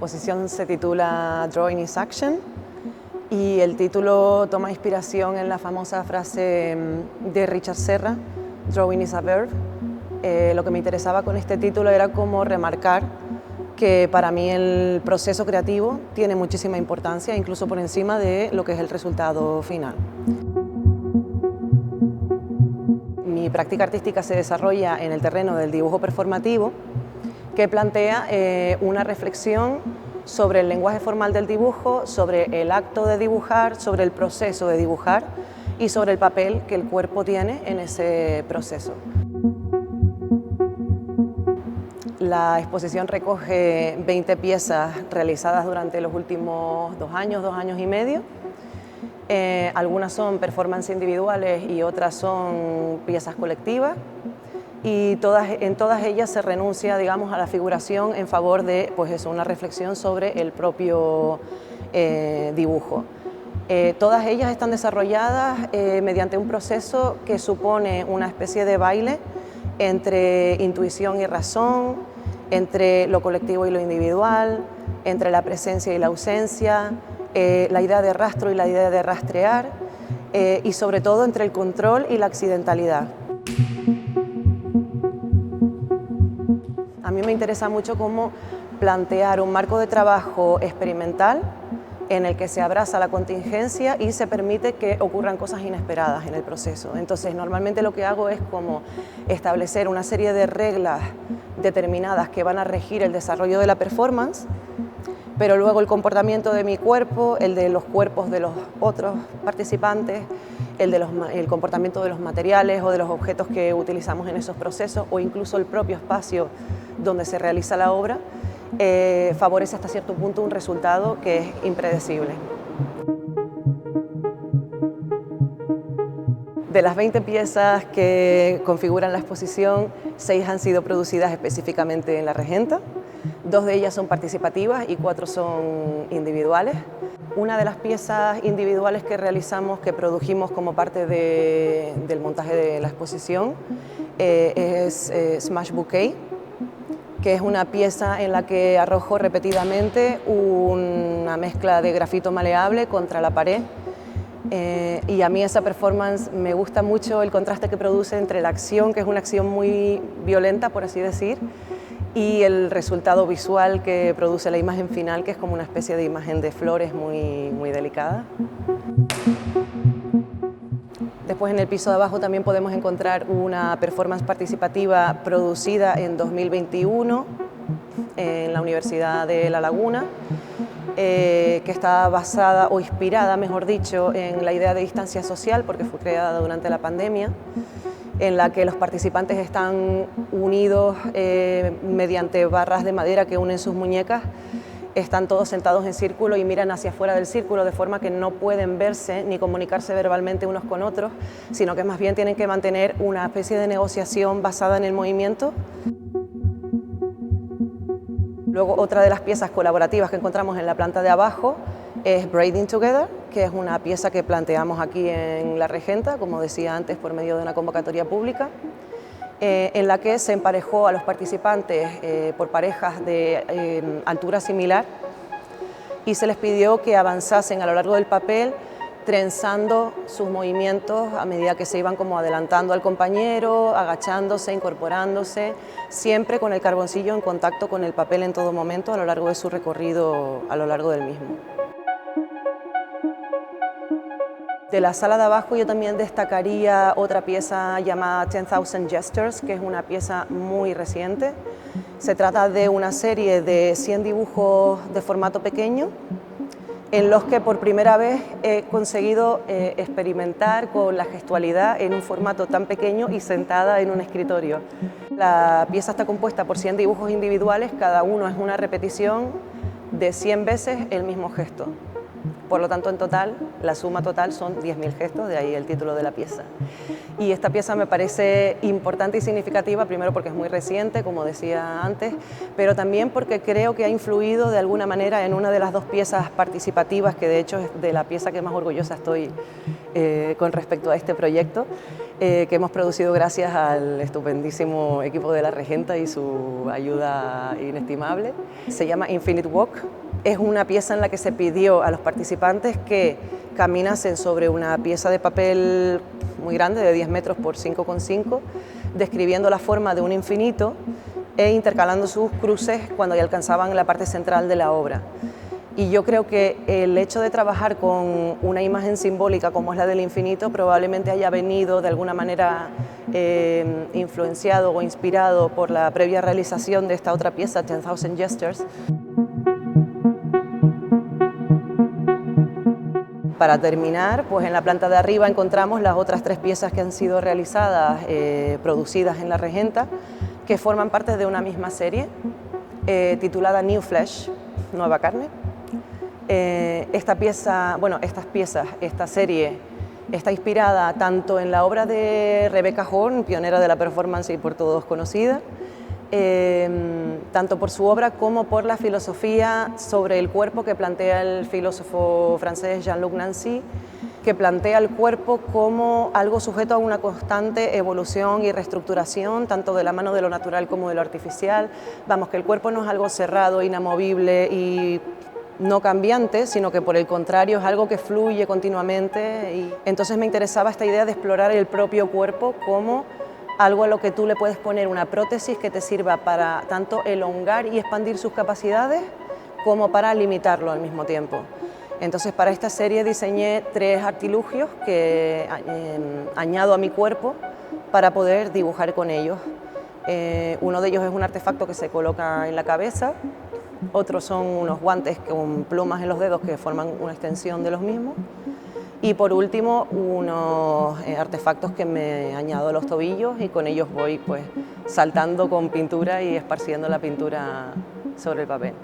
exposición se titula Drawing is Action y el título toma inspiración en la famosa frase de Richard Serra, Drawing is a verb. Lo que me interesaba con este título era como remarcar que para mí el proceso creativo tiene muchísima importancia, incluso por encima de lo que es el resultado final. Mi práctica artística se desarrolla en el terreno del dibujo performativo, que plantea una reflexión sobre el lenguaje formal del dibujo, sobre el acto de dibujar, sobre el proceso de dibujar y sobre el papel que el cuerpo tiene en ese proceso. La exposición recoge 20 piezas realizadas durante los últimos 2 años y medio. Algunas son performances individuales y otras son piezas colectivas. Y en todas ellas se renuncia, digamos, a la figuración en favor de, pues eso, una reflexión sobre el propio dibujo. Todas ellas están desarrolladas mediante un proceso que supone una especie de baile entre intuición y razón, entre lo colectivo y lo individual, entre la presencia y la ausencia, la idea de rastro y la idea de rastrear, y sobre todo entre el control y la accidentalidad. A mí me interesa mucho cómo plantear un marco de trabajo experimental en el que se abraza la contingencia y se permite que ocurran cosas inesperadas en el proceso. Entonces, normalmente lo que hago es como establecer una serie de reglas determinadas que van a regir el desarrollo de la performance, pero luego el comportamiento de mi cuerpo, el de los cuerpos de los otros participantes, el comportamiento de los materiales o de los objetos que utilizamos en esos procesos o incluso el propio espacio donde se realiza la obra, favorece hasta cierto punto un resultado que es impredecible. De las 20 piezas que configuran la exposición, 6 han sido producidas específicamente en La Regenta, 2 de ellas son participativas y 4 son individuales. Una de las piezas individuales que realizamos, que produjimos como parte del montaje de la exposición, es Smash Bouquet, que es una pieza en la que arrojo repetidamente una mezcla de grafito maleable contra la pared. Y a mí esa performance me gusta mucho el contraste que produce entre la acción, que es una acción muy violenta, por así decir, y el resultado visual que produce la imagen final, que es como una especie de imagen de flores muy delicada. Después en el piso de abajo también podemos encontrar una performance participativa producida en 2021 en la Universidad de La Laguna, que está basada o inspirada, mejor dicho, en la idea de distancia social, porque fue creada durante la pandemia, en la que los participantes están unidos mediante barras de madera que unen sus muñecas. Están todos sentados en círculo y miran hacia afuera del círculo de forma que no pueden verse ni comunicarse verbalmente unos con otros, sino que más bien tienen que mantener una especie de negociación basada en el movimiento. Luego, otra de las piezas colaborativas que encontramos en la planta de abajo es Braiding Together, que es una pieza que planteamos aquí en La Regenta, como decía antes, por medio de una convocatoria pública, en la que se emparejó a los participantes por parejas de altura similar y se les pidió que avanzasen a lo largo del papel trenzando sus movimientos a medida que se iban como adelantando al compañero, agachándose, incorporándose, siempre con el carboncillo en contacto con el papel en todo momento a lo largo de su recorrido, a lo largo del mismo. De la sala de abajo yo también destacaría otra pieza llamada 10,000 Gestures, que es una pieza muy reciente. Se trata de una serie de 100 dibujos de formato pequeño en los que por primera vez he conseguido experimentar con la gestualidad en un formato tan pequeño y sentada en un escritorio. La pieza está compuesta por 100 dibujos individuales, cada uno es una repetición de 100 veces el mismo gesto. Por lo tanto, en total, la suma total son 10.000 gestos, de ahí el título de la pieza. Y esta pieza me parece importante y significativa, primero porque es muy reciente, como decía antes, pero también porque creo que ha influido de alguna manera en una de las 2 piezas participativas, que de hecho es de la pieza que más orgullosa estoy con respecto a este proyecto, que hemos producido gracias al estupendísimo equipo de La Regenta y su ayuda inestimable. Se llama Infinite Walk. Es una pieza en la que se pidió a los participantes que caminasen sobre una pieza de papel muy grande, de 10 metros por 5,5, describiendo la forma de un infinito e intercalando sus cruces cuando ya alcanzaban la parte central de la obra. Y yo creo que el hecho de trabajar con una imagen simbólica como es la del infinito probablemente haya venido de alguna manera influenciado o inspirado por la previa realización de esta otra pieza, 10,000 Gestures. Para terminar, pues en la planta de arriba encontramos las otras 3 piezas que han sido realizadas, producidas en La Regenta, que forman parte de una misma serie titulada New Flesh, Nueva Carne. Esta serie está inspirada tanto en la obra de Rebecca Horn, pionera de la performance y por todos conocida, tanto por su obra como por la filosofía sobre el cuerpo que plantea el filósofo francés Jean-Luc Nancy, que plantea el cuerpo como algo sujeto a una constante evolución y reestructuración, tanto de la mano de lo natural como de lo artificial. Vamos, que el cuerpo no es algo cerrado, inamovible y no cambiante, sino que por el contrario es algo que fluye continuamente. Y entonces me interesaba esta idea de explorar el propio cuerpo como algo a lo que tú le puedes poner una prótesis que te sirva para tanto elongar y expandir sus capacidades como para limitarlo al mismo tiempo. Entonces para esta serie diseñé 3 artilugios que añado a mi cuerpo para poder dibujar con ellos. Uno de ellos es un artefacto que se coloca en la cabeza, otros son unos guantes con plumas en los dedos que forman una extensión de los mismos, y por último unos artefactos que me añado a los tobillos y con ellos voy pues saltando con pintura y esparciendo la pintura sobre el papel.